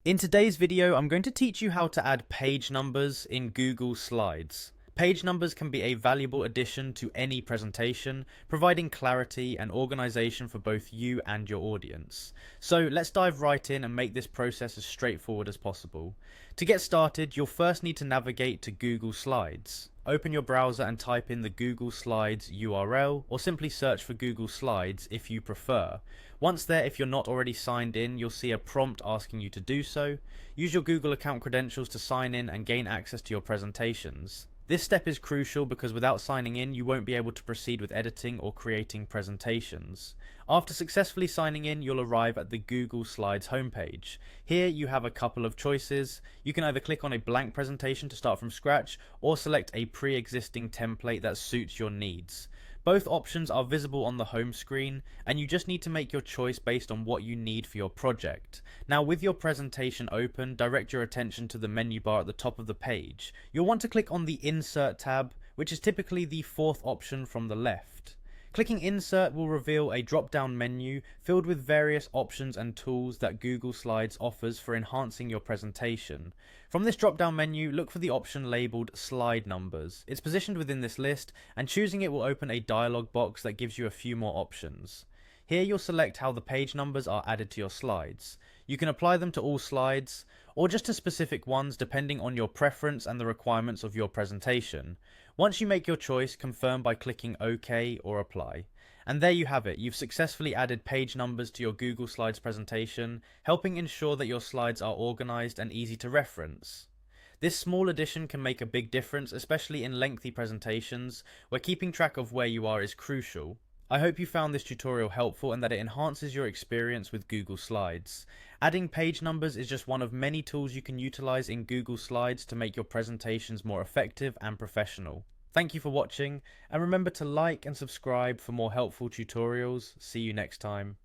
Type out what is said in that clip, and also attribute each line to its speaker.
Speaker 1: In today's video, I'm going to teach you how to add page numbers in Google Slides. Page numbers can be a valuable addition to any presentation, providing clarity and organization for both you and your audience. So let's dive right in and make this process as straightforward as possible. To get started, you'll first need to navigate to Google Slides. Open your browser and type in the Google Slides URL, or simply search for Google Slides if you prefer. Once there, if you're not already signed in, you'll see a prompt asking you to do so. Use your Google account credentials to sign in and gain access to your presentations. This step is crucial because without signing in, you won't be able to proceed with editing or creating presentations. After successfully signing in, you'll arrive at the Google Slides homepage. Here you have a couple of choices. You can either click on a blank presentation to start from scratch, or select a pre-existing template that suits your needs. Both options are visible on the home screen, and you just need to make your choice based on what you need for your project. Now, with your presentation open, direct your attention to the menu bar at the top of the page. You'll want to click on the Insert tab, which is typically the fourth option from the left. Clicking Insert will reveal a drop-down menu filled with various options and tools that Google Slides offers for enhancing your presentation. From this drop-down menu, look for the option labelled Slide Numbers. It's positioned within this list, and choosing it will open a dialog box that gives you a few more options. Here you'll select how the page numbers are added to your slides. You can apply them to all slides, or just to specific ones depending on your preference and the requirements of your presentation. Once you make your choice, confirm by clicking OK or Apply. And there you have it, you've successfully added page numbers to your Google Slides presentation, helping ensure that your slides are organized and easy to reference. This small addition can make a big difference, especially in lengthy presentations, where keeping track of where you are is crucial. I hope you found this tutorial helpful and that it enhances your experience with Google Slides. Adding page numbers is just one of many tools you can utilize in Google Slides to make your presentations more effective and professional. Thank you for watching, and remember to like and subscribe for more helpful tutorials. See you next time.